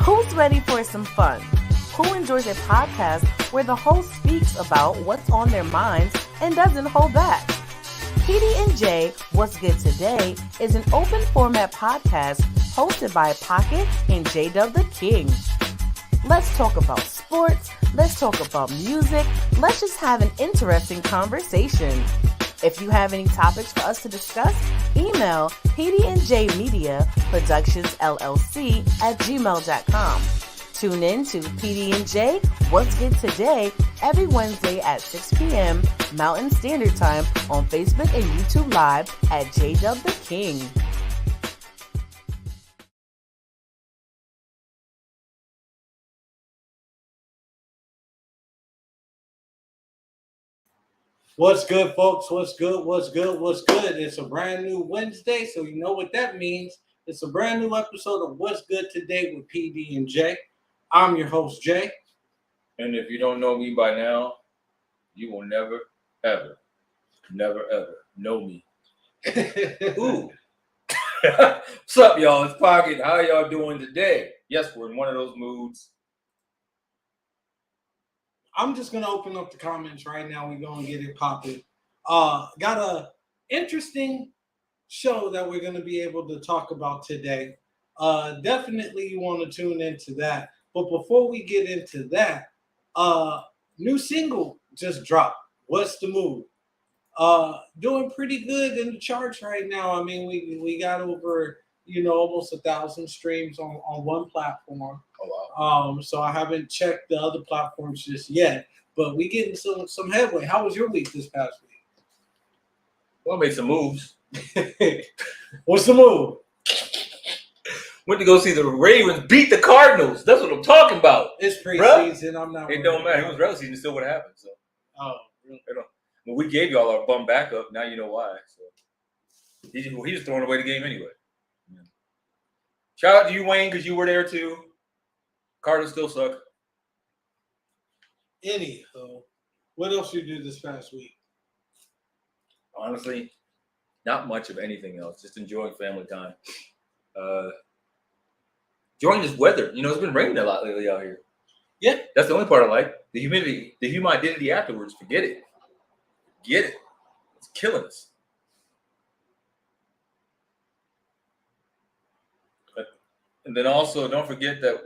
Who's ready for some fun? Who enjoys a podcast where the host speaks about what's on their minds and doesn't hold back? PD&J, What's Good Today, is an open format podcast hosted by Pocket and J-Dub the King. Let's talk about sports, let's talk about music, let's just have an interesting conversation. If you have any topics for us to discuss, email pdnjmediaproductionsllc@gmail.com. Tune in to PD&J What's Good Today every Wednesday at 6 p.m. Mountain Standard Time on Facebook and YouTube Live at J-Dub the King. What's good, folks? What's good? What's good? What's good? It's a brand new Wednesday, so you know what that means. It's a brand new episode of What's Good Today with PD&J. I'm your host, Jay. And if you don't know me by now, you will never, ever know me. Ooh. What's up, y'all? It's Pocket. How y'all doing today? Yes, we're in one of those moods. I'm just going to open up the comments right now. We're going to get it popping. Got a interesting show that we're going to be able to talk about today. Definitely you want to tune into that. But before we get into that, new single just dropped. What's the move? Doing pretty good in the charts right now. I mean, we got over, almost 1,000 streams on one platform. Oh, wow. So I haven't checked the other platforms just yet, but we getting some headway. How was your week this past week? Well, I made some moves. What's the move? Went to go see the Ravens beat the Cardinals. That's what I'm talking about. It's preseason. I'm not. It don't matter. It was regular season. It still would have happened. So. Oh, really? Well, we gave y'all our bum backup. Now you know why. So he's just throwing away the game anyway. Yeah. Shout out to you, Wayne, because you were there too. Cardinals still suck. Anywho, what else you do this past week? Honestly, not much of anything else. Just enjoying family time. Enjoying this weather. It's been raining a lot lately out here. Yeah. That's the only part I like. The humidity, the humidity afterwards, forget it. Get it. It's killing us. And then also, don't forget that,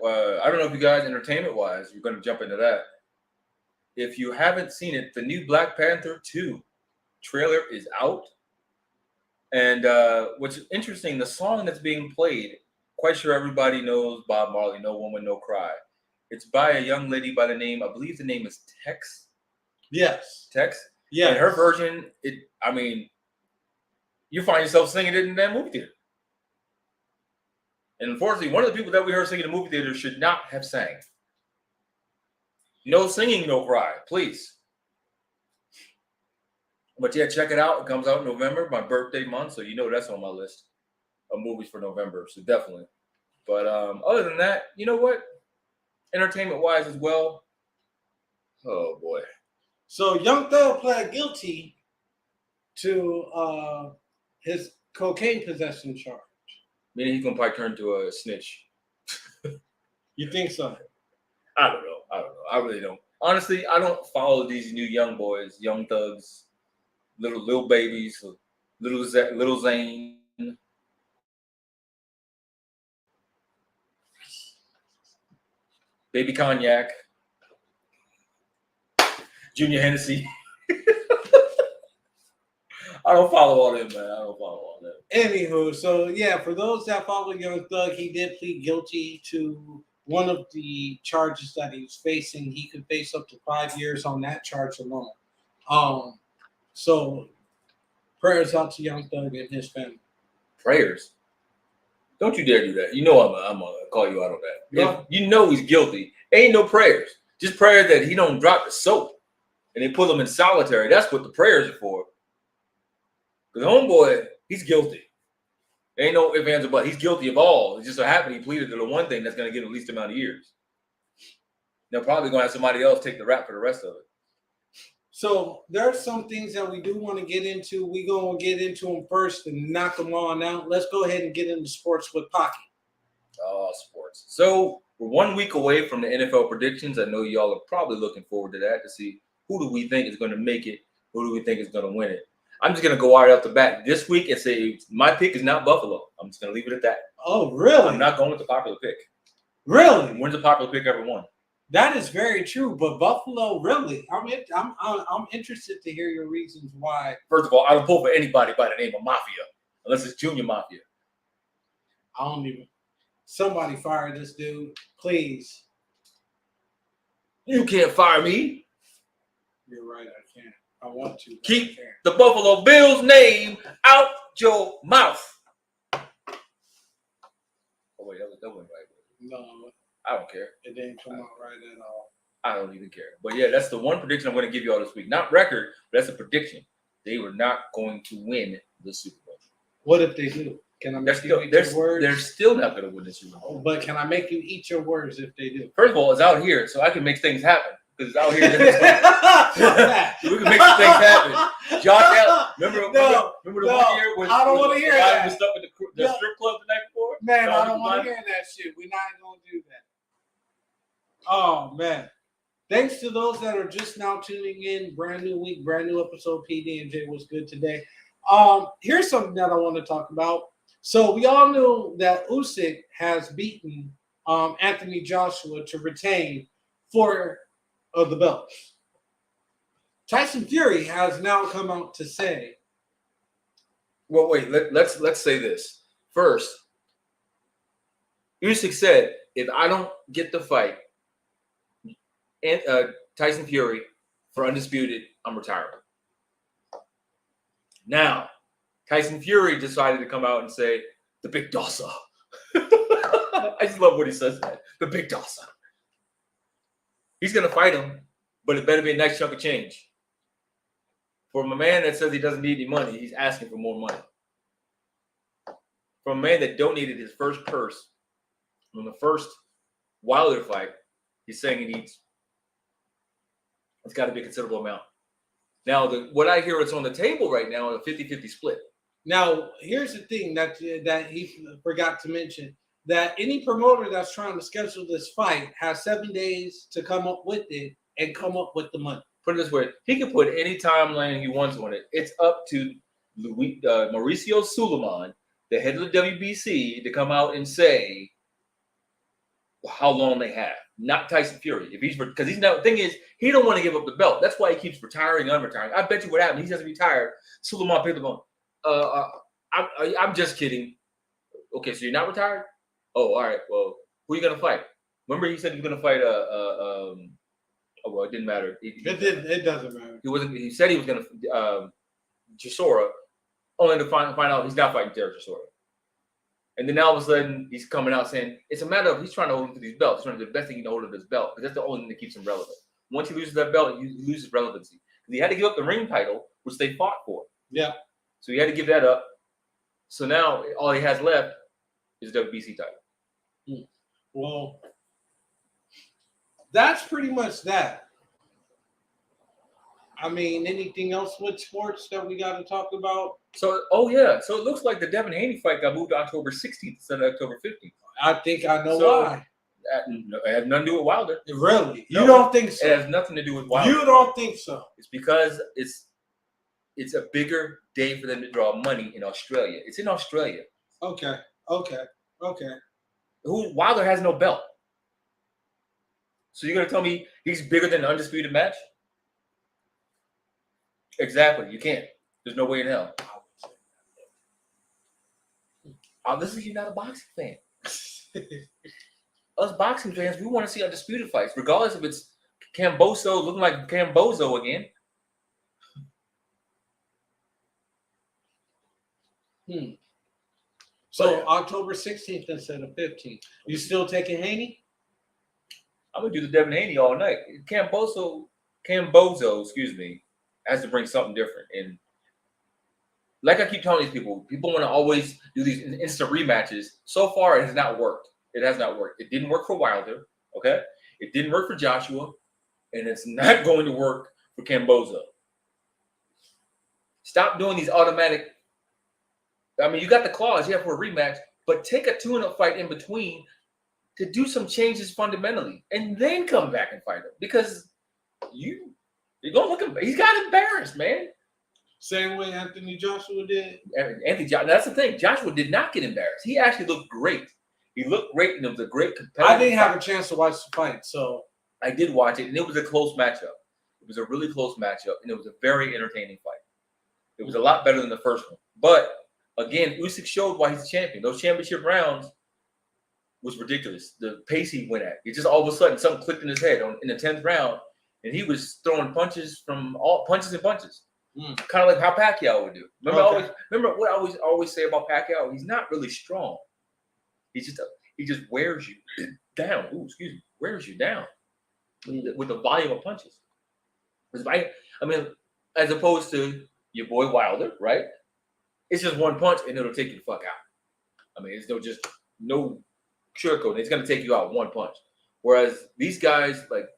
I don't know if you guys, entertainment-wise, you're going to jump into that. If you haven't seen it, the new Black Panther 2 trailer is out. And what's interesting, the song that's being played, quite sure everybody knows Bob Marley, No Woman, No Cry. It's by a young lady by the name, I believe the name is Tex. Yes. Tex? Yeah. And her version, you find yourself singing it in that movie theater. And unfortunately, one of the people that we heard singing in the movie theater should not have sang. No singing, no cry, please. But yeah, check it out. It comes out in November, my birthday month, so that's on my list of movies for November, so definitely. But other than that, you know what? Entertainment-wise as well. Oh, boy. So Young Thug pled guilty to his cocaine possession charge. Meaning he's going to probably turn to a snitch. You think so? I don't know. I really don't. Honestly, I don't follow these new young boys, young thugs, little babies, little Zane. Baby Cognac. Junior Hennessy. I don't follow all them, man. I don't follow all that. Anywho, so yeah, for those that follow Young Thug, he did plead guilty to one of the charges that he was facing. He could face up to 5 years on that charge alone. So prayers out to Young Thug and his family. Prayers? Don't you dare do that. I'm gonna call you out on that. Yeah. If he's guilty, ain't no prayers. Just prayer that he don't drop the soap and they put him in solitary. That's what the prayers are for. Because homeboy, he's guilty. Ain't no ifs, ands, or buts. He's guilty of all. It just so happened he pleaded to the one thing that's going to get him the least amount of years. They're probably going to have somebody else take the rap for the rest of it. So there are some things that we do want to get into. We're going to get into them first and knock them on out. Let's go ahead and get into sports with Pocky. Oh, sports. So We're 1 week away from the NFL predictions. I know y'all are probably looking forward to that to see who do we think is going to make it, who do we think is going to win it. I'm just going to go right off the bat this week and say my pick is not Buffalo. I'm just going to leave it at that. Oh, really? I'm not going with the popular pick. Really? When's the popular pick ever won? That is very true, but Buffalo, really, I'm interested to hear your reasons why. First of all, I don't pull for anybody by the name of Mafia, unless it's Junior Mafia. I don't even. Somebody fire this dude, please. You can't fire me. You're right, I can't. I want to. Keep the Buffalo Bills name out your mouth. Oh wait, that wasn't right. No, I don't care. it didn't come out right at all. I don't even care. But yeah, that's the one prediction I'm going to give you all this week. Not record, but that's a prediction. They were not going to win the Super Bowl. What if they do? Can I make you eat your words? They're still not going to win the Super Bowl. But can I make you eat your words if they do? First of all, it's out here, so I can make things happen. Because it's out here. We can make some things happen. Josh Allen, remember the 1 year when I don't want to hear that. Was stuck at the strip club the night before? Man, I don't want to hear that shit. We're not going to do that. Oh, man. Thanks to those that are just now tuning in. Brand new week, brand new episode. PD&J was good today. Here's something that I want to talk about. So we all know that Usyk has beaten Anthony Joshua to retain 4 of the belts. Tyson Fury has now come out to say. Well, wait. Let's say this first. Usyk said, "If I don't get the fight, and Tyson Fury for undisputed, I'm retiring." Now, Tyson Fury decided to come out and say, "The big dossa." I just love what he says. That the big dossa. He's going to fight him, but it better be a nice chunk of change. From a man that says he doesn't need any money, he's asking for more money. From a man that donated his first purse from the first Wilder fight, he's saying he needs. It's got to be a considerable amount. Now, what I hear is on the table right now is a 50-50 split. Now, here's the thing that he forgot to mention. That any promoter that's trying to schedule this fight has 7 days to come up with it and come up with the money. Put it this way, he can put any timeline he wants on it. It's up to Mauricio Suleiman, the head of the WBC, to come out and say how long they have. Not Tyson Fury. If he's because he's now the thing is he don't want to give up the belt. That's why he keeps retiring and unretiring. I bet you what happened. He doesn't retire. Suleiman picked him up. I'm just kidding. Okay, so you're not retired? Oh, all right. Well, who are you gonna fight? Remember, he said he was gonna fight oh, well, it didn't matter. It doesn't matter. He wasn't. He said he was gonna Chisora, only to find out he's not fighting Derek Chisora. And then all of a sudden, he's coming out saying it's a matter of he's trying to hold him to these belts. He's trying to do the best thing he can hold of his belt because that's the only thing that keeps him relevant. Once he loses that belt, he loses relevancy. He had to give up the ring title, which they fought for. Yeah. So he had to give that up. So now all he has left is the WBC title. Well, that's pretty much that. I mean, anything else with sports that we got to talk about? So, oh yeah. So it looks like the Devin Haney fight got moved to October 16th instead of October 15th. I think I know why. It has nothing to do with Wilder. Really? You No, don't think so? It has nothing to do with Wilder. You don't think so? It's because it's a bigger day for them to draw money in Australia. It's in Australia. Okay. Wilder has no belt. So you're gonna tell me he's bigger than the undisputed match? Exactly. You can't. There's no way in hell. Obviously, you're not a boxing fan. Us boxing fans, we want to see undisputed fights, regardless if it's Camboso looking like Camboso again. So October 16th instead of 15th. You still taking Haney? I'm gonna do the Devin Haney all night. Cambozo, excuse me, has to bring something different. And like I keep telling these people want to always do these instant rematches. So far, it has not worked. It has not worked. It didn't work for Wilder, okay? It didn't work for Joshua, and it's not going to work for Cambozo. Stop doing these automatic. I mean, you got the clause, for a rematch, but take a tune-up fight in between. to do some changes fundamentally and then come back and fight him because you're gonna look at he's got embarrassed, man. Same way Anthony Joshua did. That's the thing. Joshua did not get embarrassed. He actually looked great. He looked great, and it was a great competitive. I didn't have a chance to watch the fight, so I did watch it, and it was a close matchup. It was a really close matchup, and it was a very entertaining fight. It was a lot better than the first one. But again, Usyk showed why he's a champion. Those championship rounds was ridiculous. The pace he went at. It just all of a sudden something clicked in his head in the 10th round, and he was throwing punches from all punches and punches. Kind of like how Pacquiao would do. Remember what I always say about Pacquiao? He's not really strong. He just wears you down. Wears you down with the volume of punches. I mean, as opposed to your boy Wilder, right? It's just one punch and it'll take you the fuck out. I mean, it's no sugarcoat. It's gonna take you out one punch. Whereas these guys like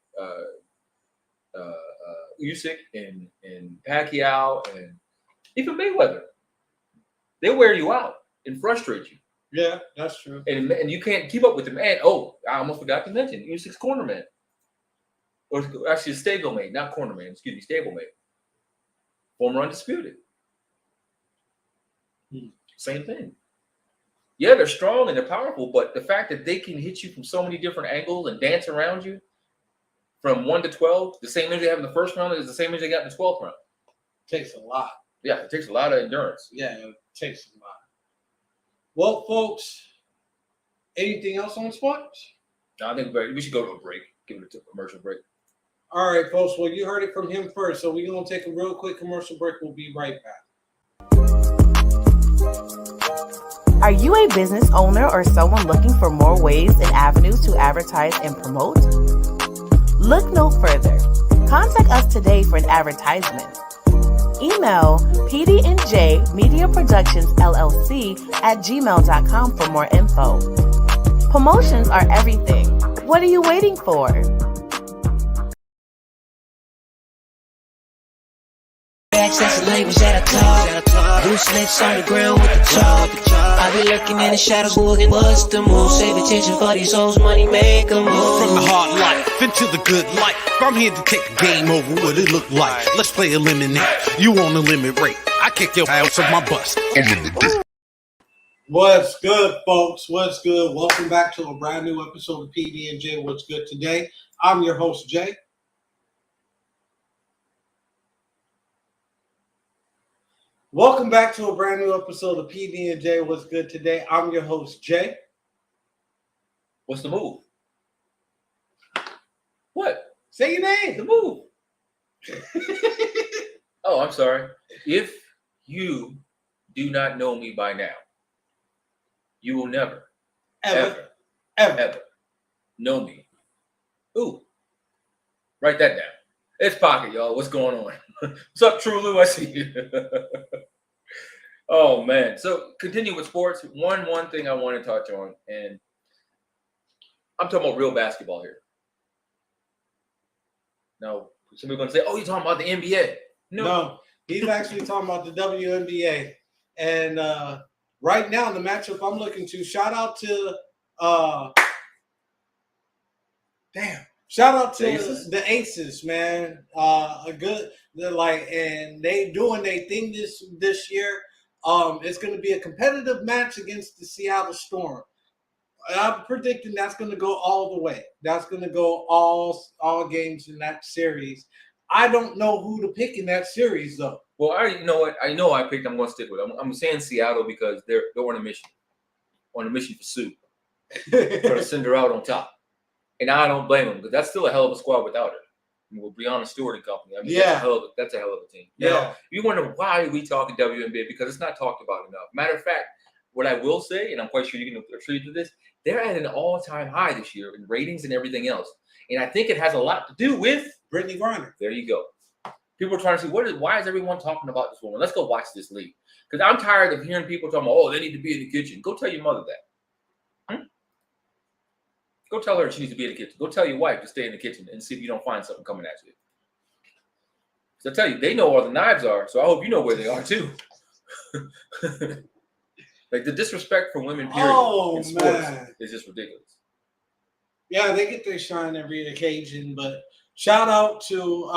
Usyk and Pacquiao and even Mayweather, they wear you out and frustrate you. Yeah, that's true. And you can't keep up with them. And I almost forgot to mention Usyk's cornerman, or actually stablemate, not cornerman. Excuse me, stablemate. Former undisputed. Same thing. Yeah, they're strong and they're powerful, but the fact that they can hit you from so many different angles and dance around you from 1 to 12, the same as they have in the first round is the same as they got in the 12th round. Takes a lot. Yeah, it takes a lot of endurance. Yeah, it takes a lot. Well, folks, anything else on sports? No, I think we should go to a break. Give it a commercial break. All right, folks. Well, you heard it from him first, so we're going to take a real quick commercial break. We'll be right back. Are you a business owner or someone looking for more ways and avenues to advertise and promote? Look no further. Contact us today for an advertisement. Email PD&J Media Productions LLC at gmail.com for more info. Promotions are everything. What are you waiting for? Access the language that I talk. Loose lips on the ground with the chalk. I be lurking in the shadows, looking what's the move. Save attention for these hoes, money make a move. From the hard life into the good life, I'm here to take the game over what it look like. Let's play eliminate. You on the limit rate. I kick your ass off my bus. What's good, folks? What's good? Welcome back to a brand new episode of PD&J What's Good Today. I'm your host, Jay. Welcome back to a brand new episode of PD&J What's Good Today. I'm your host, Jay. What's the move? What? Say your name. The move. Oh, I'm sorry. If you do not know me by now, you will never, ever know me. Ooh. Write that down. It's Pocket, y'all. What's going on? What's up, True Lou? I see you. Oh, man. So, continue with sports. One thing I want to touch on, and I'm talking about real basketball here. Now, somebody's going to say, oh, you're talking about the NBA. No, he's actually talking about the WNBA. And right now, the matchup I'm looking to, shout out to the Aces, man. And they doing their thing this year. It's going to be a competitive match against the Seattle Storm. I'm predicting that's going to go all the way. That's going to go all games in that series. I don't know who to pick in that series, though. Well, I know what I know. I picked. I'm going to stick with it. I'm saying Seattle because they're on a mission for Sue, trying to send her out on top. And I don't blame them because that's still a hell of a squad without her. I mean, with Breonna Stewart and company. I mean, yeah, that's a hell of a team. Yeah. Now, you wonder why we talking WNBA because it's not talked about enough. Matter of fact, what I will say, and I'm quite sure you can attribute to this, they're at an all-time high this year in ratings and everything else. And I think it has a lot to do with Brittany Griner. There you go. People are trying to see why is everyone talking about this woman? Let's go watch this league. Because I'm tired of hearing people talking about, oh, they need to be in the kitchen. Go tell your mother that. Go tell her she needs to be in the kitchen. Go tell your wife to stay in the kitchen and see if you don't find something coming at you. So I tell you, they know where the knives are, so I hope you know where they are too. Like the disrespect for women, period, in sports is just ridiculous. Yeah, they get their shine every occasion, but shout out to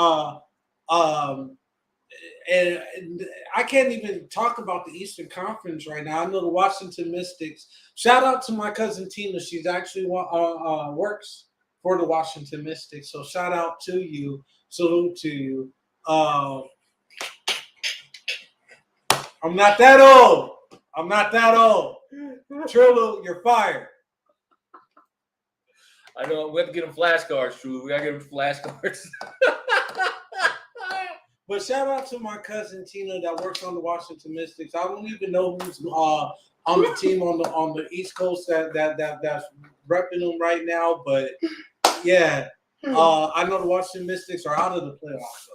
and I can't even talk about the Eastern Conference right now. I know the Washington Mystics. Shout out to my cousin Tina. She's actually works for the Washington Mystics. So shout out to you. Salute to you. I'm not that old. I'm not that old. Trillo, you're fired. I know we have to get them flashcards, True. We gotta get them flashcards. But shout out to my cousin Tina that works on the Washington Mystics. I don't even know who's on the team on the East Coast that's repping them right now. But yeah, I know the Washington Mystics are out of the playoffs.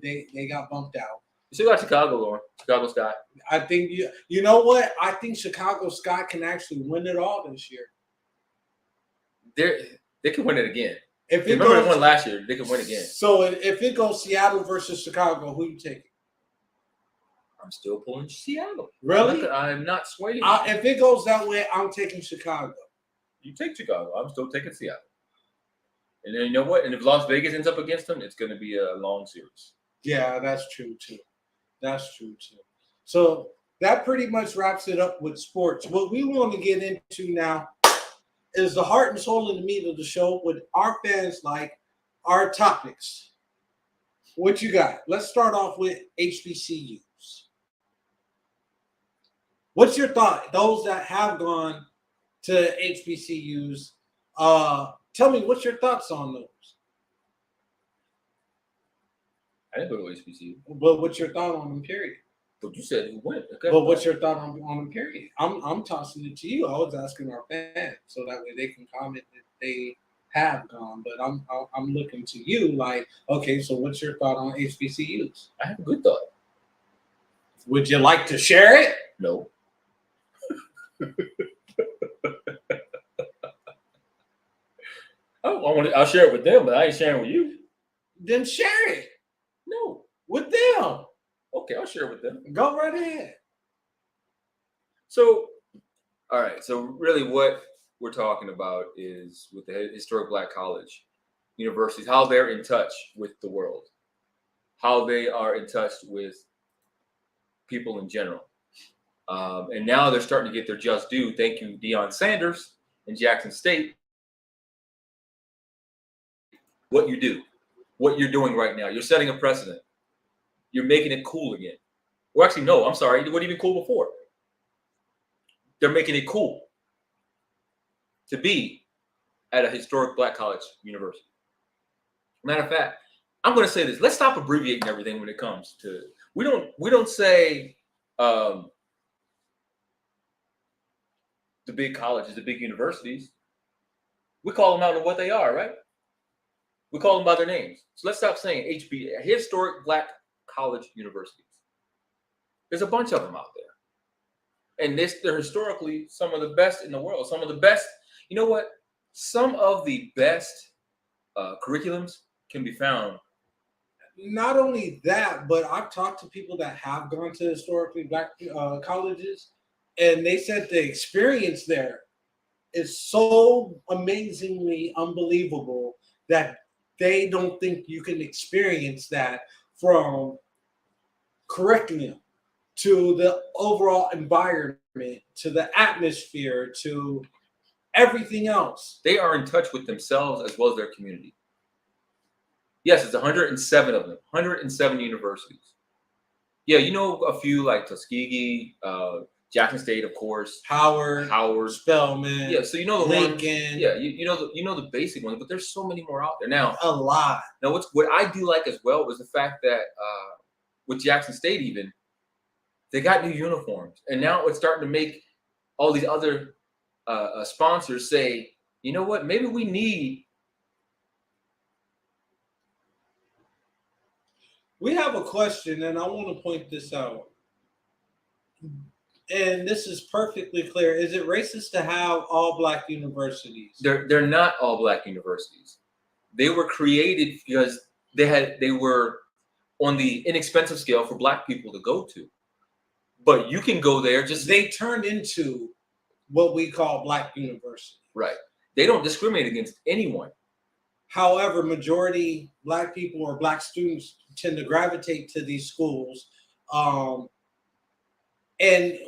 They got bumped out. You still got Chicago going. Chicago Sky. I think you know what? I think Chicago Sky can actually win it all this year. They can win it again. If it Remember goes, they won last year, they can win again. So if it goes Seattle versus Chicago, who you taking? I'm still pulling Seattle. Really? I'm not swaying. If it goes that way, I'm taking Chicago. You take Chicago. I'm still taking Seattle. And then you know what? And if Las Vegas ends up against them, it's going to be a long series. Yeah, that's true too. That's true too. So that pretty much wraps it up with sports. What we want to get into now is the heart and soul and the meat of the show, what our fans like, our topics. What you got? Let's start off with HBCUs. What's your thought? Those that have gone to HBCUs, tell me what's your thoughts on those? I didn't go to HBCU. But what's your thought on them, period? But you said who went. Okay. But what's your thought on them, period? I'm tossing it to you. I was asking our fans so that way they can comment if they have gone. But I'm looking to you like, okay, so what's your thought on HBCUs? I have a good thought. Would you like to share it? No. I'll share it with them, but I ain't sharing with you. Then share it. No. With them. Okay, I'll share it with them. Go right ahead. So, all right. So really what we're talking about is with the historic Black college universities, how they're in touch with the world, how they are in touch with people in general. And now they're starting to get their just due. Thank you, Deion Sanders and Jackson State. What you do, what you're doing right now, you're setting a precedent. You're making it cool again. Well, actually, no, I'm sorry. It wasn't even cool before. They're making it cool to be at a historic Black college university. Matter of fact, I'm going to say this. Let's stop abbreviating everything when it comes to. We don't say the big colleges, the big universities. We call them out on what they are, right? We call them by their names. So let's stop saying HB, historic Black college universities. There's a bunch of them out there. And they're historically some of the best in the world. Some of the best, you know what? Some of the best curriculums can be found. Not only that, but I've talked to people that have gone to historically Black colleges, and they said the experience there is so amazingly unbelievable that they don't think you can experience that from curriculum to the overall environment, to the atmosphere, to everything else. They are in touch with themselves as well as their community. Yes, it's 107 of them, 107 universities. Yeah, you know a few like Tuskegee, Jackson State, of course, Howard, Spelman. Yeah, so you know the Lincoln. ones, yeah, you know the basic ones, but there's so many more out there now. A lot. Now, what I do like as well was the fact that with Jackson State, even they got new uniforms, and now it's starting to make all these other sponsors say, you know what, maybe we need. We have a question, and I want to point this out. And this is perfectly clear. Is it racist to have all Black universities? They're not all Black universities. They were created because they were on the inexpensive scale for Black people to go to. But you can go there just they turned into what we call Black universities. Right. They don't discriminate against anyone. However, majority Black people or Black students tend to gravitate to these schools. And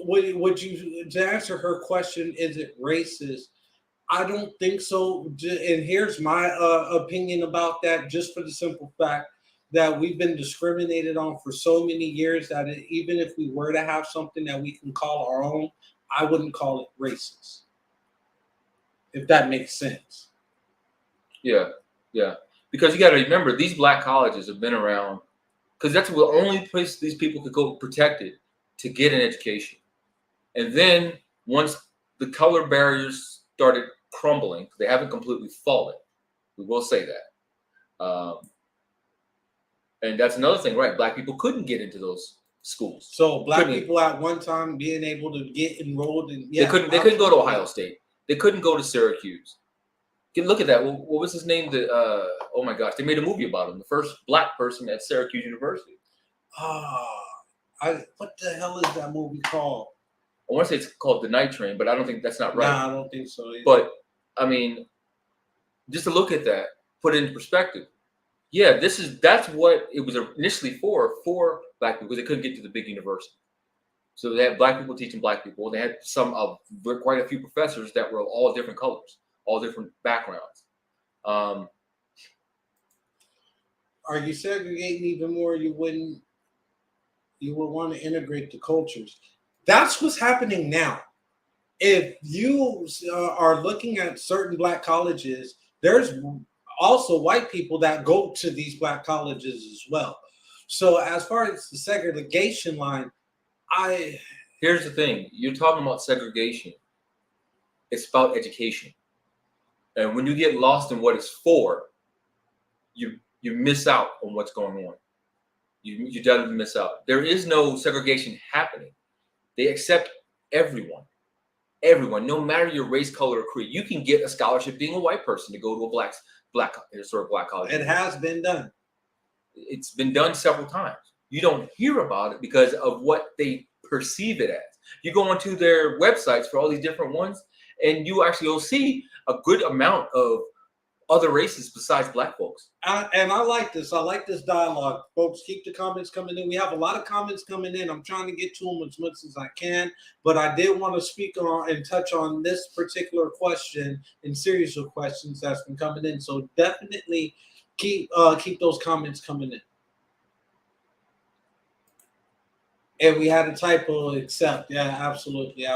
would you, to answer her question, is it racist? I don't think so. And here's my opinion about that, just for the simple fact that we've been discriminated on for so many years that even if we were to have something that we can call our own, I wouldn't call it racist. If that makes sense. Yeah. Because you got to remember, these Black colleges have been around because that's the only place these people could go protected to get an education. And then once the color barriers started crumbling, they haven't completely fallen. We will say that. And that's another thing, right? Black people couldn't get into those schools. So Black people at one time being able to get enrolled in, they couldn't go to Ohio State. They couldn't go to Syracuse. Look at that. What was his name? Oh my gosh, they made a movie about him. The first Black person at Syracuse University. What the hell is that movie called? I want to say it's called The Night Train, but I don't think that's not right. Nah, I don't think so either. But I mean, just to look at that, put it into perspective. Yeah, that's what it was initially for Black people, because they couldn't get to the big university. So they had Black people teaching Black people. They had quite a few professors that were of all different colors, all different backgrounds. Are you segregating even more? You would want to integrate the cultures. That's what's happening now. If you are looking at certain Black colleges, there's also white people that go to these Black colleges as well. So as far as the segregation line, here's the thing. You're talking about segregation. It's about education. And when you get lost in what it's for, you miss out on what's going on. You definitely miss out. There is no segregation happening. They accept everyone, no matter your race, color, or creed. You can get a scholarship being a white person to go to a historic Black college. It has been done. It's been done several times. You don't hear about it because of what they perceive it as. You go onto their websites for all these different ones, and you'll see a good amount of other races besides Black folks. And I like this. I like this dialogue. Folks, keep the comments coming in. We have a lot of comments coming in. I'm trying to get to them as much as I can, but I did want to speak on and touch on this particular question and series of questions that's been coming in. So definitely keep those comments coming in. And we had a typo, except. Yeah, absolutely.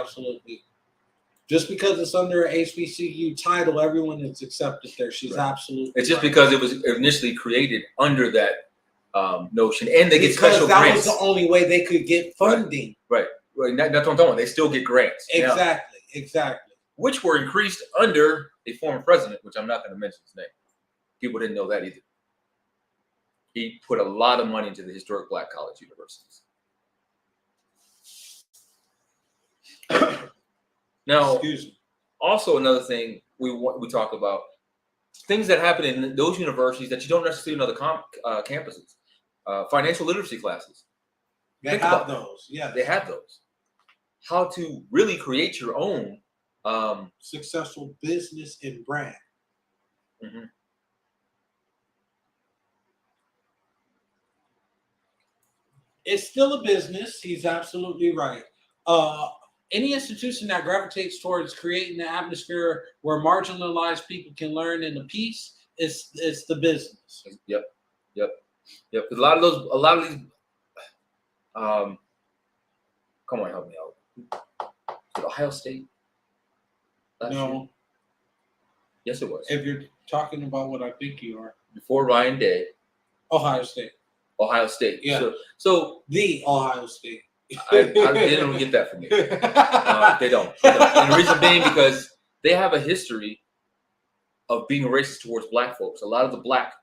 Just because it's under an HBCU title, everyone is accepted there. She's right. Absolutely. It's just right. Because it was initially created under that notion, and they get special grants. That was the only way they could get funding. Right. That's what I'm talking about. They still get grants. Exactly. Which were increased under a former president, which I'm not going to mention his name. People didn't know that either. He put a lot of money into the historic Black college universities. Now, also another thing we talk about, things that happen in those universities that you don't necessarily know other campuses. Financial literacy classes. They have those. Yeah, they have those. How to really create your own successful business and brand. Mm-hmm. It's still a business. He's absolutely right. Any institution that gravitates towards creating an atmosphere where marginalized people can learn in peace is the business. Yep. A lot of these. Come on, help me out. Did Ohio State? No. Year? Yes, it was. If you're talking about what I think you are. Before Ryan Day. Ohio State. Yeah. So the Ohio State. They don't get that from me. They don't. And the reason being because they have a history of being racist towards Black folks. A lot of the Black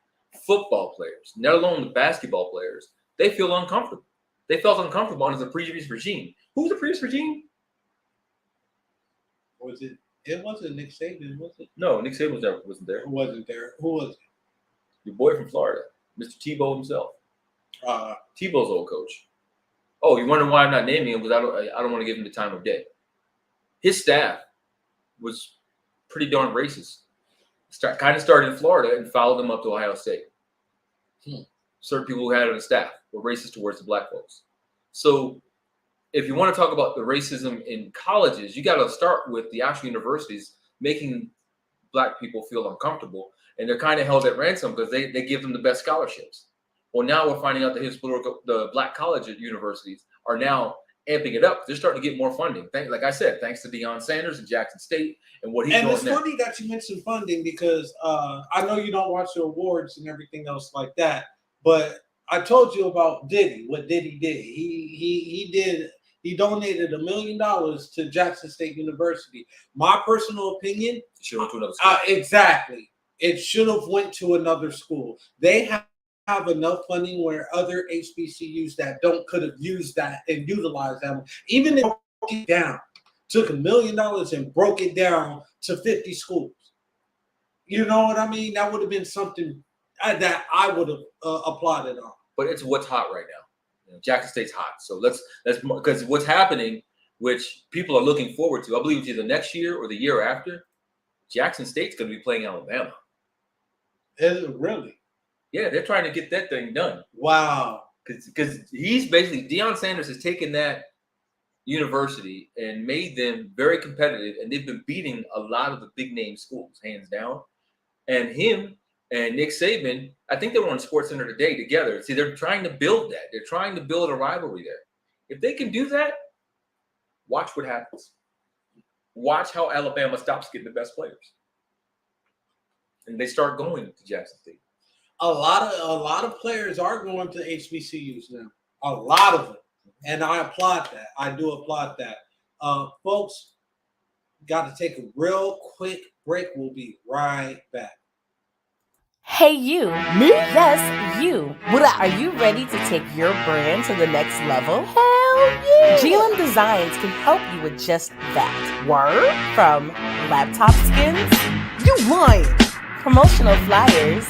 football players, let alone the basketball players, they feel uncomfortable. They felt uncomfortable under the previous regime. Who was the previous regime? Was it? It wasn't Nick Saban, was it? No, Nick Saban wasn't there. Who wasn't there? Who was it? Your boy from Florida, Mr. Tebow himself. Tebow's old coach. Oh, you wonder why I'm not naming him? Because I don't want to give him the time of day. His staff was pretty darn racist. Kind of started in Florida and followed them up to Ohio State. Certain people who had it on the staff were racist towards the black folks. So if you want to talk about the racism in colleges, you got to start with the actual universities making black people feel uncomfortable. And they're kind of held at ransom because they give them the best scholarships. Well, now we're finding out that the black college universities are now amping it up. They're starting to get more funding. Like I said, thanks to Deion Sanders and Jackson State and what he's doing. And it's funny that you mentioned funding because I know you don't watch the awards and everything else like that, but I told you about Diddy. What Diddy did, he donated $1 million to Jackson State University. My personal opinion, should have went to another school. Exactly, it should have went to another school. They have enough funding where other HBCUs that could have used that and utilized that. Even if they broke it down, took $1 million and broke it down to 50 schools. You know what I mean? That would have been something that I would have applauded on. But it's what's hot right now. Jackson State's hot. So let's because what's happening, which people are looking forward to, I believe it's either next year or the year after, Jackson State's going to be playing Alabama. Is it really? Yeah, they're trying to get that thing done. Wow. Because he's basically, Deion Sanders has taken that university and made them very competitive, and they've been beating a lot of the big name schools, hands down. And him and Nick Saban, I think they were on SportsCenter today together. See, they're trying to build that. They're trying to build a rivalry there. If they can do that, watch what happens. Watch how Alabama stops getting the best players. And they start going to Jackson State. A lot of players are going to HBCUs now. A lot of them. And I applaud that. I do applaud that. Folks, got to take a real quick break. We'll be right back. Hey, you. Me? Yes, you. Are you ready to take your brand to the next level? Hell yeah. GLM Designs can help you with just that. Word? From laptop skins? You lying. Promotional flyers.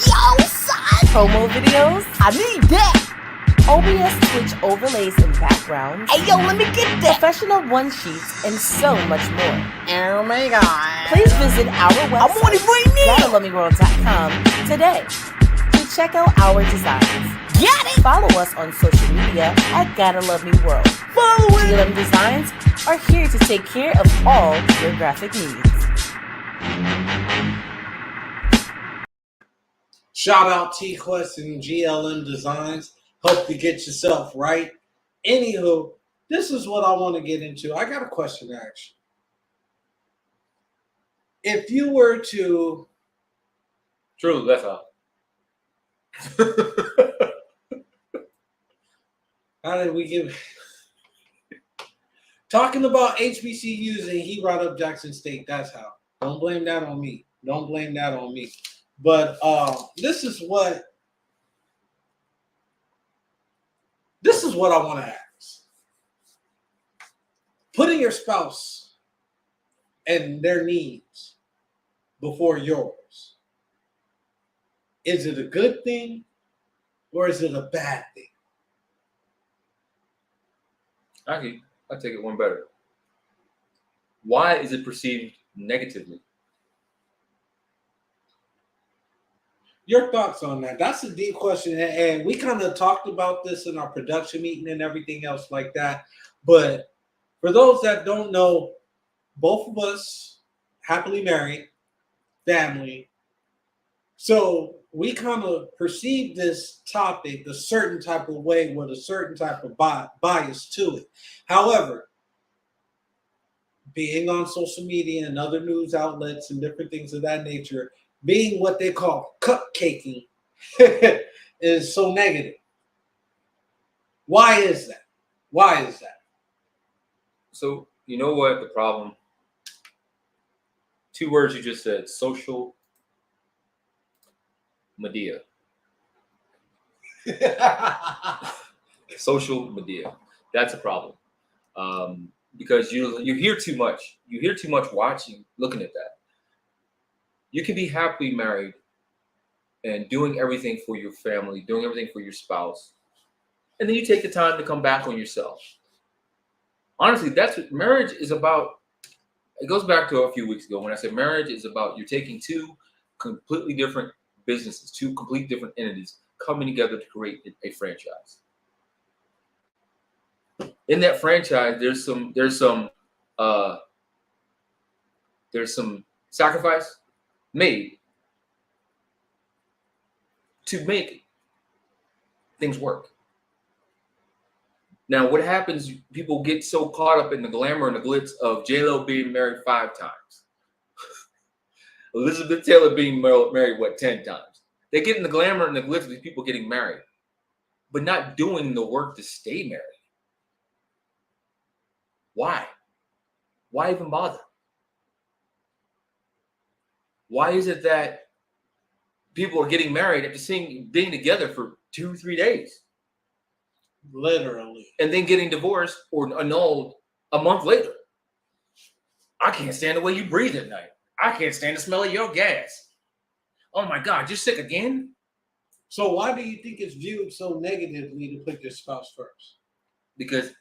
Yo, son! Promo videos? I need that. OBS Twitch overlays and backgrounds. Hey, yo, let me get that. Professional one sheets and so much more. Oh my God. Please visit our website, I'm on it right now. GottaLoveMeWorld.com today to check out our designs. Get it! Follow us on social media at Gotta Love Me World. Follow it! GLM Designs are here to take care of all your graphic needs. Shout out T-Quest and GLM Designs. Hope you get yourself right. Anywho, this is what I want to get into. I got a question to ask you. If you were to... True, that's all. How did we give... Talking about HBCUs and he brought up Jackson State. That's how. Don't blame that on me. Don't blame that on me. But this is what I want to ask. Putting your spouse and their needs before yours, is it a good thing or is it a bad thing? Actually, I'll take it one better. Why is it perceived negatively? Your thoughts on that? That's a deep question. And we kind of talked about this in our production meeting and everything else like that. But for those that don't know, both of us happily married, family. So we kind of perceive this topic a certain type of way with a certain type of bias to it. However, being on social media and other news outlets and different things of that nature, being what they call cupcaking is so negative. Why is that? Why is that? So, you know what the problem? 2 words you just said, social media. Social media. That's a problem. Because you hear too much. You hear too much watching, looking at that. You can be happily married and doing everything for your family, doing everything for your spouse. And then you take the time to come back on yourself. Honestly, that's what marriage is about. it goes back to a few weeks ago when I said marriage is about you're taking two completely different businesses, two completely different entities coming together to create a franchise. In that franchise, there's some sacrifice made to make things work. Now, what happens, people get so caught up in the glamour and the glitz of J-Lo being married 5 times. Elizabeth Taylor being married, 10 times? They get in the glamour and the glitz of these people getting married, but not doing the work to stay married. Why? Why even bother? Why is it that people are getting married after being together for 2-3 days? Literally. And then getting divorced or annulled a month later. I can't stand the way you breathe at night. I can't stand the smell of your gas. Oh my God, you're sick again? So why do you think it's viewed so negatively to put your spouse first? Because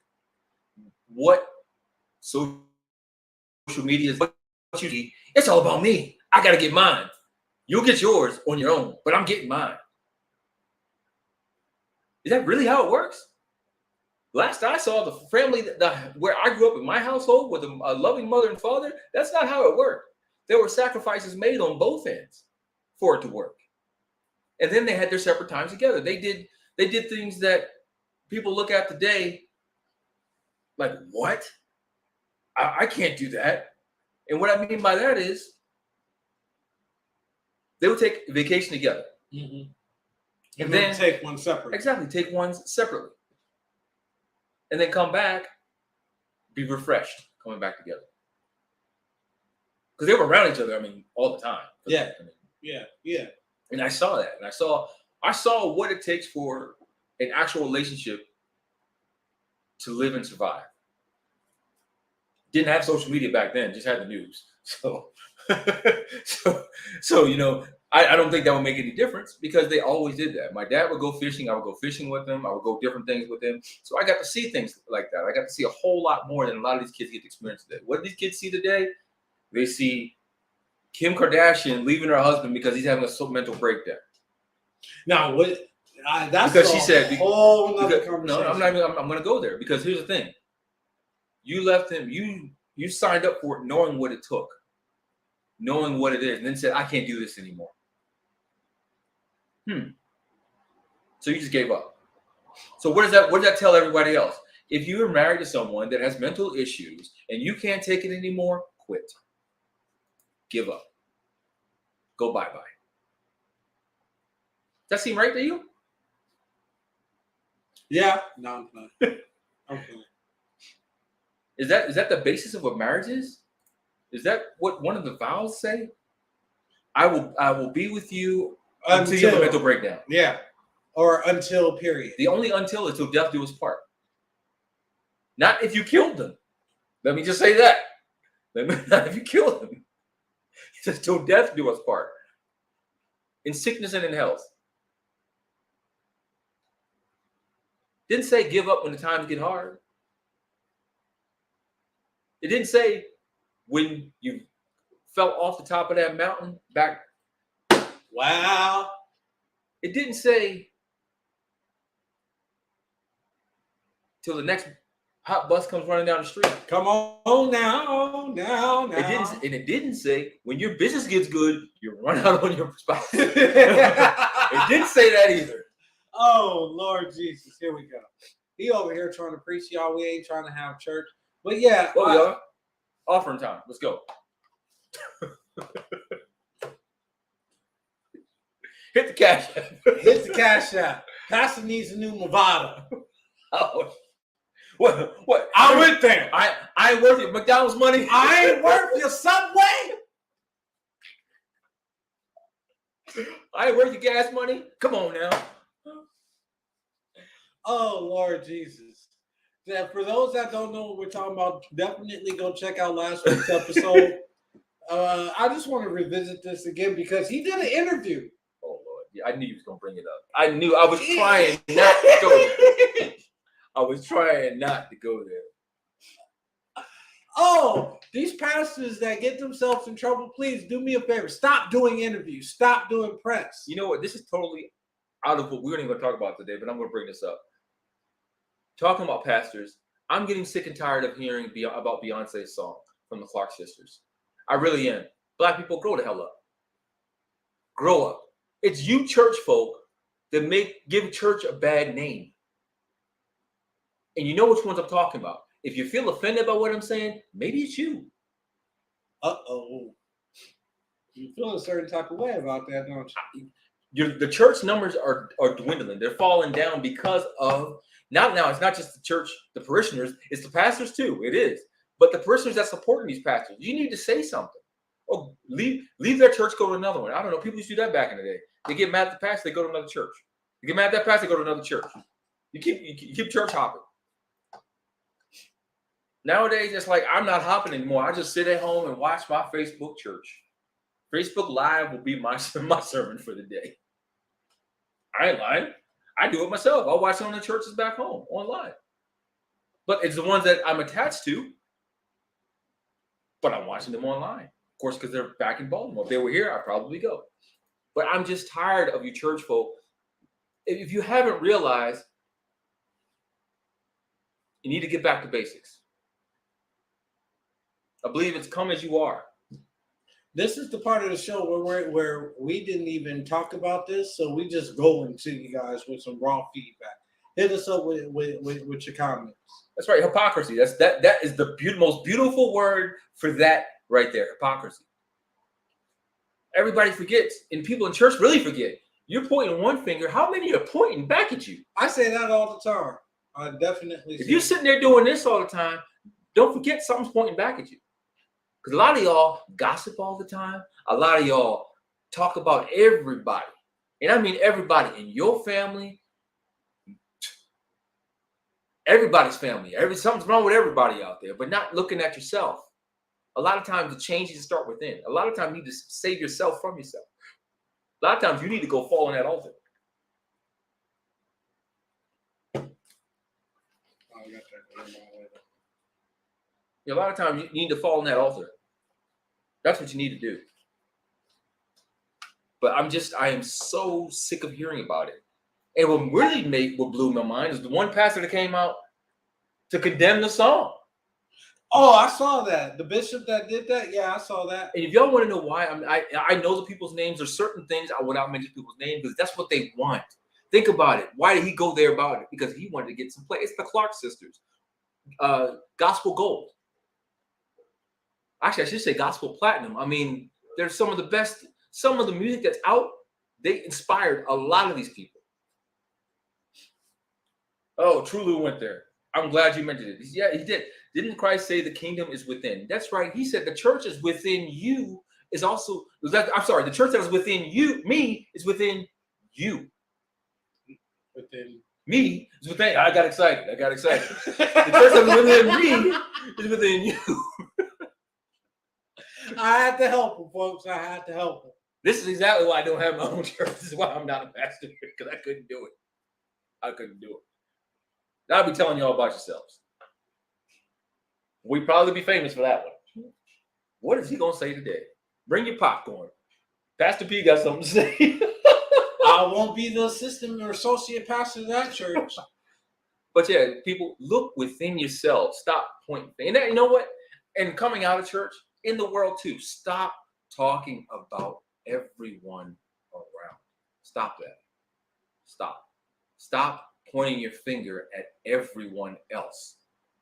what social media is, what you need, it's all about me. I got to get mine. You'll get yours on your own, but I'm getting mine. Is that really how it works? Last I saw, the family where I grew up in my household with a loving mother and father, that's not how it worked. There were sacrifices made on both ends for it to work. And then they had their separate times together. They did things that people look at today like, what? I can't do that. And what I mean by that is they would take vacation together. Mm-hmm. And then take one separately. Exactly, take one separately. And then come back, be refreshed, coming back together. Because they were around each other, all the time. Yeah. Yeah. And I saw that. And I saw what it takes for an actual relationship to live and survive. Didn't have social media back then, just had the news. So I don't think that would make any difference because they always did that. My dad would go fishing. I would go fishing with him. I would go different things with him. So I got to see things like that. I got to see a whole lot more than a lot of these kids get to experience today. What do these kids see today? They see Kim Kardashian leaving her husband because he's having a mental breakdown. Now, that's because she said, whole other conversation. No, I'm going to go there because here's the thing. You left him. You signed up for it knowing what it took, knowing what it is, and then said, I can't do this anymore. So you just gave up. So what does that tell everybody else? If you are married to someone that has mental issues and you can't take it anymore, quit. Give up. Go bye-bye. Does that seem right to you? Yeah. No, I'm not. Okay. Is that the basis of what marriage is? Is that what one of the vows say? I will be with you until you have a mental breakdown. Yeah. Or until, period. The only until is till death do us part. Not if you killed them. Let me just say that. Not if you killed them. It says till death do us part. In sickness and in health. Didn't say give up when the times get hard. It didn't say when you fell off the top of that mountain back. Wow. It didn't say till the next hot bus comes running down the street. Come on now. It didn't say when your business gets good, you run out on your spouse. It didn't say that either. Oh, Lord Jesus. Here we go. He over here trying to preach, y'all. We ain't trying to have church. But yeah. Oh, y'all. Offering time. Let's go. Hit the cash app. Hit the cash app. Pastor needs a new Movado. Oh. What? I went there. I ain't worth your McDonald's money. I ain't worth your Subway. I ain't worth your gas money. Come on now. Oh, Lord Jesus. Yeah, for those that don't know what we're talking about, definitely go check out last week's episode. I just want to revisit this again because he did an interview. Oh, Lord. Yeah, I knew he was going to bring it up. I was trying not to go there. I was trying not to go there. Oh, these pastors that get themselves in trouble, please do me a favor. Stop doing interviews. Stop doing press. You know what? This is totally out of what we're even going to talk about today, but I'm going to bring this up. Talking about pastors, I'm getting sick and tired of hearing about Beyonce's song from the Clark sisters. I really am. Black people, grow the hell up. Grow up. It's you church folk that give church a bad name. And you know which ones I'm talking about. If you feel offended by what I'm saying, maybe it's you. Uh-oh. You feel a certain type of way about that, don't you? The church numbers are dwindling. They're falling down because of, now it's not just the church, the parishioners, it's the pastors too. It is. But the parishioners that supporting these pastors, you need to say something. Oh, leave their church, go to another one. I don't know. People used to do that back in the day. They get mad at the pastor, they go to another church. You get mad at that pastor, they go to another church. You keep church hopping. Nowadays, it's like I'm not hopping anymore. I just sit at home and watch my Facebook church. Facebook Live will be my sermon for the day. I ain't lying. I do it myself. I'll watch it on the churches back home online. But it's the ones that I'm attached to. But I'm watching them online. Of course, because they're back in Baltimore. If they were here, I'd probably go. But I'm just tired of you church folk. If you haven't realized, you need to get back to basics. I believe it's come as you are. This is the part of the show where we didn't even talk about this, so we just go into you guys with some raw feedback. Hit us up with your comments. That's right, hypocrisy. That is the most beautiful word for that right there, hypocrisy. Everybody forgets, and people in church really forget. You're pointing one finger. How many are pointing back at you? I say that all the time. I definitely. If you're sitting there doing this all the time, don't forget something's pointing back at you. Because a lot of y'all gossip all the time. A lot of y'all talk about everybody. And I mean everybody in your family. Everybody's family. Something's wrong with everybody out there, but not looking at yourself. A lot of times the change needs to start within. A lot of times you need to save yourself from yourself. A lot of times you need to go fall on that altar. A lot of times you need to fall on that altar. That's what you need to do. But I am so sick of hearing about it. And what blew my mind is the one pastor that came out to condemn the song. Oh, I saw that. The bishop that did that? Yeah, I saw that. And if y'all want to know why, I know the people's names. There's certain things I would not mention people's names because that's what they want. Think about it. Why did he go there about it? Because he wanted to get some play. It's the Clark sisters. Gospel Gold. Actually, I should say Gospel Platinum. I mean, there's some of the best, some of the music that's out, they inspired a lot of these people. Oh, Trulu went there. I'm glad you mentioned it. Yeah, he did. Didn't Christ say the kingdom is within? That's right. He said the church is within you is also, the church that is within you, me, is within you. Within me is within, I got excited. The church that is within me is within you. I had to help him, folks. I had to help him. This is exactly why I don't have my own church. This is why I'm not a pastor, because I couldn't do it. I'll be telling y'all about yourselves. We'd probably be famous for that one. What is he going to say today? Bring your popcorn. Pastor P got something to say. I won't be the assistant or associate pastor of that church. But yeah, people, look within yourself. Stop pointing. And that, you know what? And coming out of church, in the world too, stop talking about everyone around. Stop that. Stop pointing your finger at everyone else.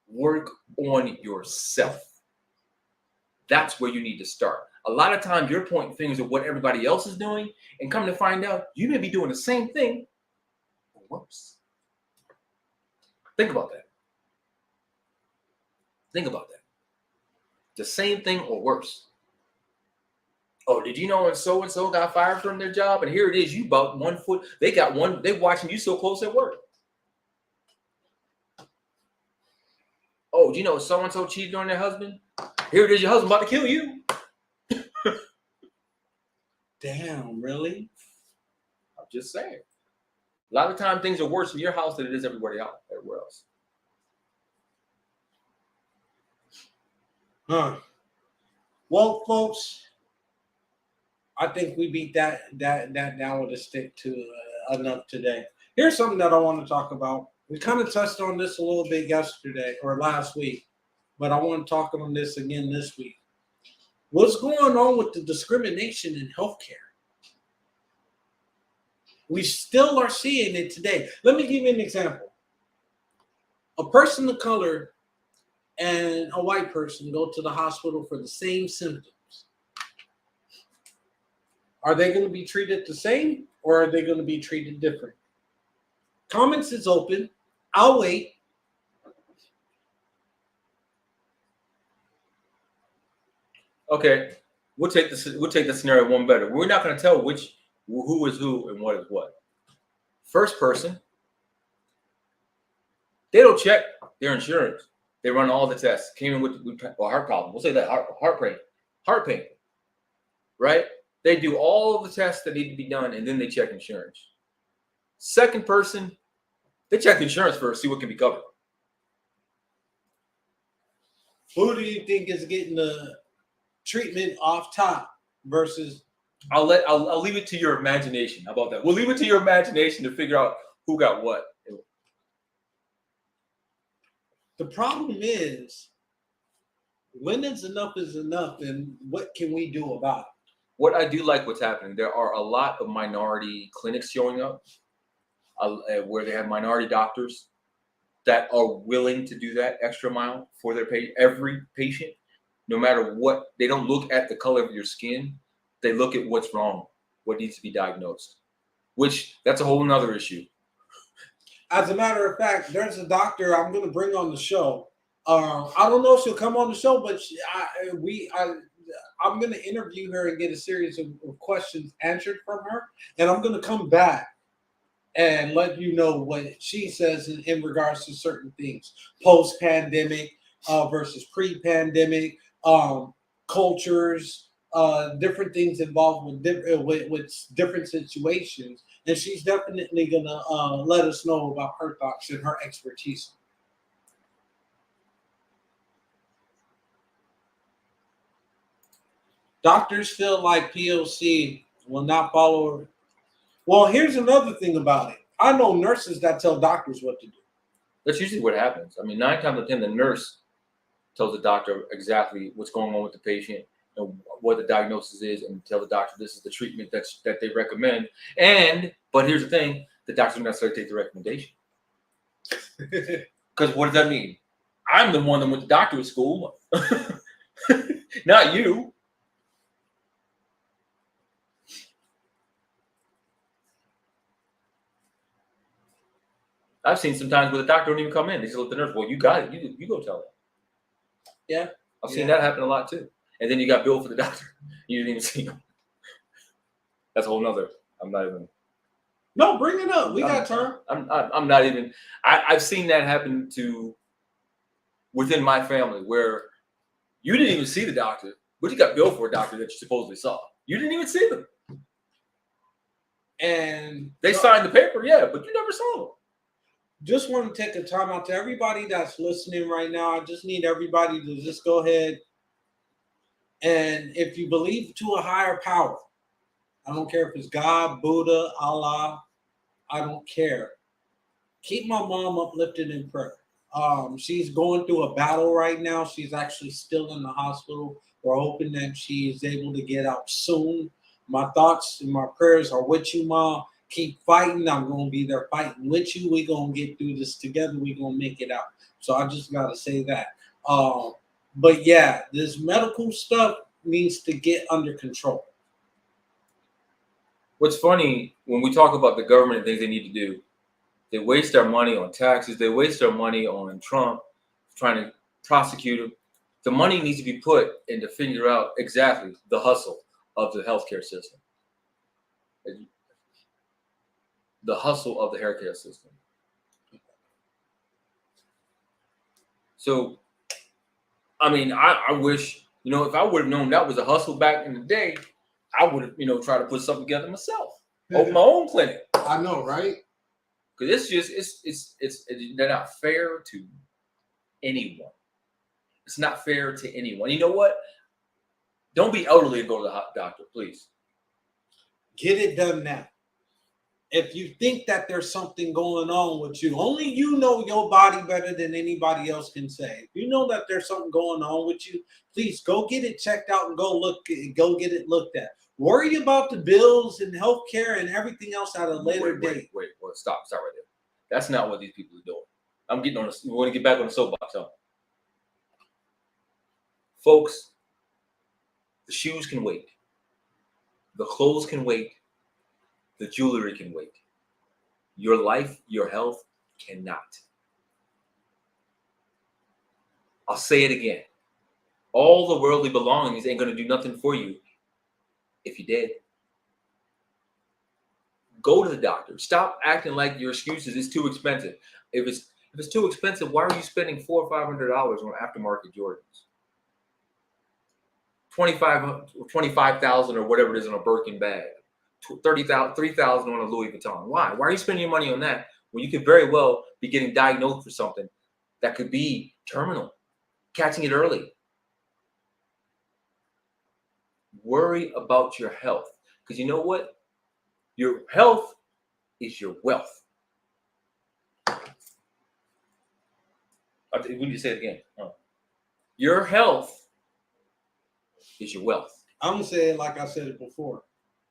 Work on yourself. That's where you need to start. A lot of times you're pointing fingers at what everybody else is doing, and come to find out, you may be doing the same thing or worse. Think about that. The same thing or worse. Oh, did you know when so-and-so got fired from their job? And here it is, you about 1 foot. They watching you so close at work. Oh, do you know so-and-so cheated on their husband? Here it is, your husband about to kill you. Damn, really? I'm just saying. A lot of times things are worse in your house than it is everywhere else. Huh. Well, folks, I think we beat that down with a stick to enough today. Here's something that I want to talk about. We kind of touched on this a little bit yesterday or last week, but I want to talk on this again this week. What's going on with the discrimination in healthcare? We still are seeing it today. Let me give you an example. A person of color and a white person go to the hospital for the same symptoms. Are they going to be treated the same or are they going to be treated different? Comments is open. I'll wait. Okay, we'll take the scenario one better. We're not going to tell who is who and what is what. First person, they don't check their insurance. They run all the tests. Came in with a heart problem. We'll say that heart pain, right? They do all the tests that need to be done, and then they check insurance. Second person, they check the insurance first, see what can be covered. Who do you think is getting the treatment off top versus? I'll leave it to your imagination. How about that? We'll leave it to your imagination to figure out who got what. The problem is, when is enough, and what can we do about it? What I do like what's happening, there are a lot of minority clinics showing up where they have minority doctors that are willing to do that extra mile for their every patient, no matter what. They don't look at the color of your skin. They look at what's wrong, what needs to be diagnosed, which that's a whole nother issue. As a matter of fact, there's a doctor I'm going to bring on the show. I don't know if she'll come on the show, but I'm going to interview her and get a series of questions answered from her. And I'm going to come back and let you know what she says in regards to certain things. Post-pandemic versus pre-pandemic, cultures, different things involved with different situations. And she's definitely going to let us know about her thoughts and her expertise. Doctors feel like POC will not follow her. Well, here's another thing about it. I know nurses that tell doctors what to do. That's usually what happens. I mean, 9 times out of 10, the nurse tells the doctor exactly what's going on with the patient and what the diagnosis is, and tell the doctor this is the treatment that they recommend. But here's the thing: the doctor doesn't necessarily take the recommendation. Because what does that mean? I'm the one that went to doctorate school, not you. I've seen sometimes where the doctor don't even come in. They just let the nurse, well, you got it. You go tell them. Yeah. I've seen that happen a lot too. And then you got billed for the doctor. You didn't even see him. That's a whole nother. I'm not even. No, bring it up. We got time. I'm not even. I've seen that happen to within my family where you didn't even see the doctor, but you got billed for a doctor that you supposedly saw. You didn't even see them. And they signed the paper, yeah, but you never saw them. Just want to take a time out to everybody that's listening right now. I just need everybody to just go ahead and, if you believe to a higher power, I don't care if it's God, Buddha, Allah, I don't care. Keep my mom uplifted in prayer. She's going through a battle right now. She's actually still in the hospital. We're hoping that she is able to get out soon. My thoughts and my prayers are with you, Mom. Keep fighting. I'm going to be there fighting with you. We're going to get through this together. We're going to make it out. So I just got to say that. But yeah, this medical stuff needs to get under control. What's funny, when we talk about the government and things they need to do, they waste their money on taxes. They waste their money on Trump trying to prosecute him. The money needs to be put in to figure out exactly the hustle of the healthcare system. The hustle of the healthcare system. So, I mean, I wish, if I would have known that was a hustle back in the day, I would have, tried to put something together myself. Open my own clinic. I know, right? Because they're not fair to anyone. It's not fair to anyone. You know what? Don't be elderly and go to the doctor, please. Get it done now. If you think that there's something going on with you, only you know your body better than anybody else can say. If you know that there's something going on with you, please go get it checked out and go get it looked at. Worry about the bills and healthcare and everything else at a later date. Wait, stop right there. That's not what these people are doing. I'm getting on we want to get back on the soapbox, huh? Folks, the shoes can wait. The clothes can wait. The jewelry can wait. Your life, your health cannot. I'll say it again. All the worldly belongings ain't going to do nothing for you if you're dead. Go to the doctor. Stop acting like your excuses is too expensive. If it's too expensive, why are you spending $400 or $500 on aftermarket Jordans? $25,000 or whatever it is on a Birkin bag. $3,000 on a Louis Vuitton. Why? Why are you spending your money on that when you could very well be getting diagnosed for something that could be terminal, catching it early? Worry about your health, because you know what? Your health is your wealth. We need to say it again. Your health is your wealth. I'm gonna say it like I said it before.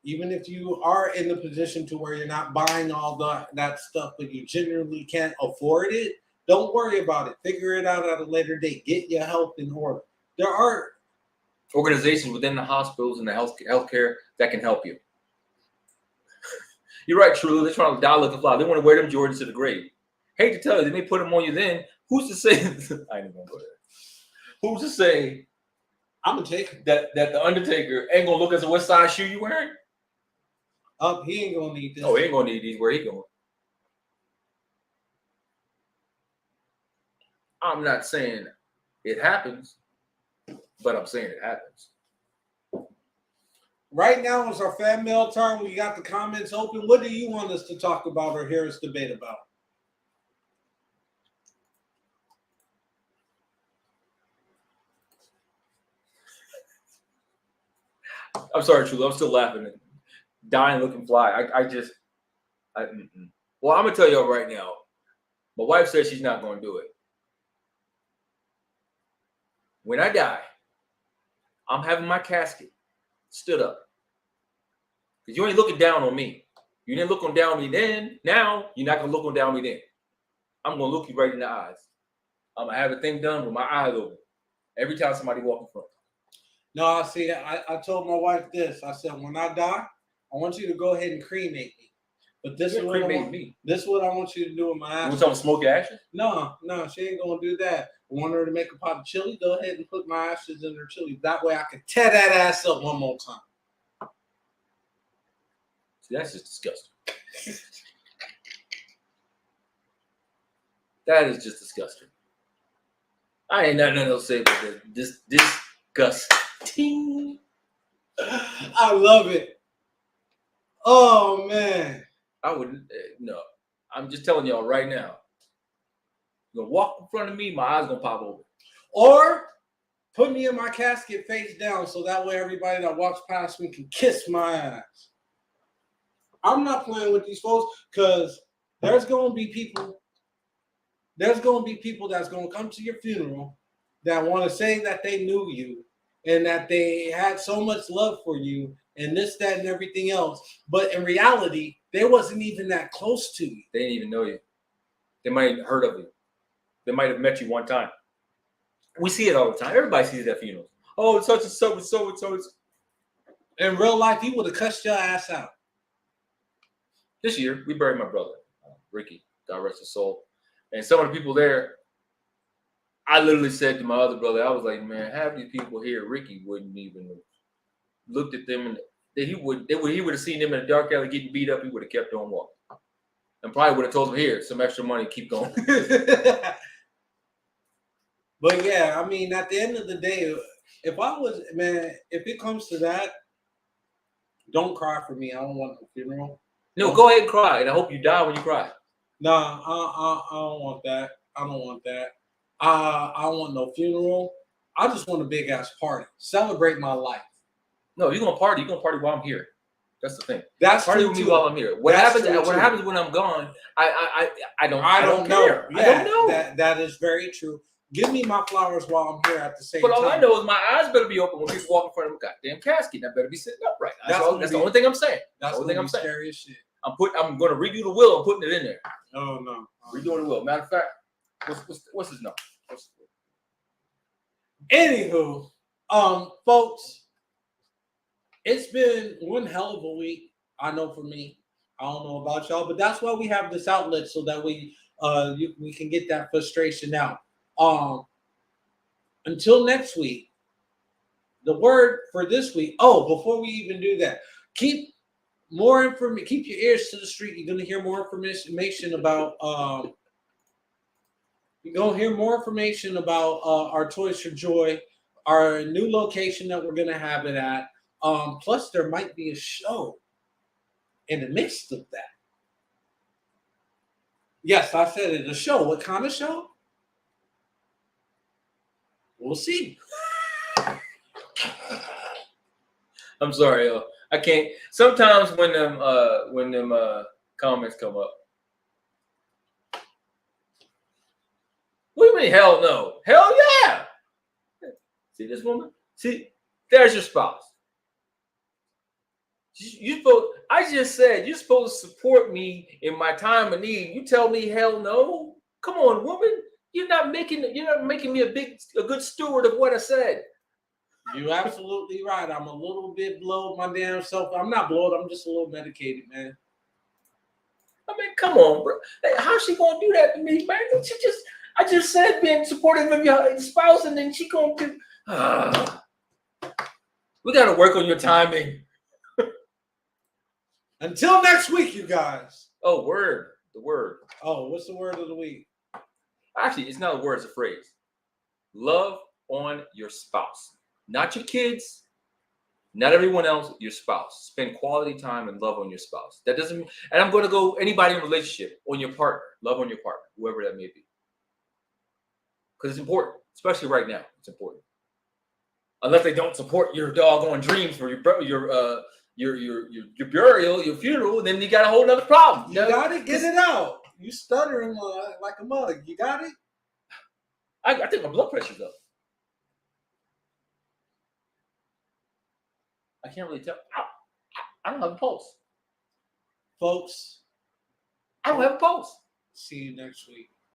Even if you are in the position to where you're not buying all that stuff, but you genuinely can't afford it, don't worry about it. Figure it out at a later date. Get your health in order. There are organizations within the hospitals and the healthcare that can help you. You're right, truly. They're trying to die looking fly. They want to wear them Jordans to the grave. Hate to tell you, they may put them on you then. Who's to say? I ain't even gonna go there. Who's to say? I'm gonna take that the Undertaker ain't gonna look at what size shoe you wearing? He ain't gonna need this. Oh, he ain't gonna need these. Where he going? I'm not saying it happens, but I'm saying it happens. Right now is our fan mail time. We got the comments open. What do you want us to talk about or hear us debate about? I'm sorry, True. I'm still laughing. Dying looking fly. Well, I'm gonna tell y'all right now. My wife says she's not gonna do it. When I die, I'm having my casket stood up. Because you ain't looking down on me. You didn't look on down on me then. Now you're not gonna look on down on me then. I'm gonna look you right in the eyes. I'm gonna have the thing done with my eyes open. Every time somebody walk in front. No, I told my wife this. I said, when I die, I want you to go ahead and cremate me. But this is what I want you to do with my ashes. You want someone to smoke your ashes? No, she ain't gonna do that. I want her to make a pot of chili. Go ahead and put my ashes in her chili. That way I can tear that ass up one more time. See, that's just disgusting. That is just disgusting. I ain't nothing else to say about this. Disgusting. I love it. Oh man. I wouldn't. No. I'm just telling y'all right now. You're gonna walk in front of me, my eyes gonna pop open. Or put me in my casket face down so that way everybody that walks past me can kiss my ass. I'm not playing with these folks because there's gonna be people that's gonna come to your funeral that want to say that they knew you and that they had so much love for you and this, that, and everything else. But in reality, they wasn't even that close to you. They didn't even know you. They might have heard of you. They might have met you one time. We see it all the time. Everybody sees it at funerals. Oh, it's such and so and so and so. In real life, he would have cussed your ass out. This year, we buried my brother, Ricky, God rest his soul. And some of the people there, I literally said to my other brother, I was like, man, half these people here, Ricky wouldn't even looked at them and he would have seen them in a dark alley getting beat up. He would have kept on walking, and probably would have told them, "Here, some extra money, keep going." But yeah, I mean, at the end of the day, if it comes to that, don't cry for me. I don't want the funeral. No, go ahead and cry, and I hope you die when you cry. Nah, I don't want that. I don't want that. I don't want no funeral. I just want a big ass party. Celebrate my life. No, you're gonna party. You're gonna party while I'm here. That's the thing. That's Party true with me too. while I'm here. What That's happens? true, What too. happens when I'm gone? I don't know. care. Yeah, I don't know. That is very true. Give me my flowers while I'm here at the same But time. all I know is my eyes better be open when people walk in front of a goddamn casket. And I better be sitting upright. That's the only thing I'm saying. That's the only thing I'm saying. Scary as shit. I'm going to redo the will. I'm putting it in there. Oh no. Redoing the will. Matter of fact, what's his number? Anywho, folks, it's been one hell of a week. I know for me. I don't know about y'all, but that's why we have this outlet so that we can get that frustration out. Until next week, the word for this week. Oh, before we even do that, keep more information. Keep your ears to the street. You're gonna hear more information about. You're gonna hear more information about our Toys for Joy, our new location that we're gonna have it at. Plus, there might be a show in the midst of that. Yes, I said it. A show. What kind of show? We'll see. I'm sorry, yo. I can't. Sometimes when them comments come up, what do you mean? Hell no. Hell yeah. See this woman? See, there's your spouse. You supposed. I just said you're supposed to support me in my time of need. You tell me hell no. Come on, woman. You're not making me a good steward of what I said. You're absolutely right. I'm a little bit blowed my damn self. I'm not blowed. I'm just a little medicated, man. I mean, come on, bro. Hey, how's she gonna do that to me, man? I just said being supportive of your spouse, and then she gonna do. We gotta work on your timing. Until next week, you guys. Oh, word. The word. Oh, what's the word of the week? Actually, it's not a word, it's a phrase. Love on your spouse. Not your kids, not everyone else, your spouse. Spend quality time and love on your spouse. That doesn't mean, and I'm going to go anybody in a relationship, on your partner. Love on your partner, whoever that may be. Because it's important, especially right now. It's important. Unless they don't support your doggone dreams for your burial, your funeral, then you got a whole other problem. You got it? Get it out. You stuttering like a mug. You got it? I think my blood pressure's up. I can't really tell. I don't have a pulse. Folks, I don't have a pulse. see you next week.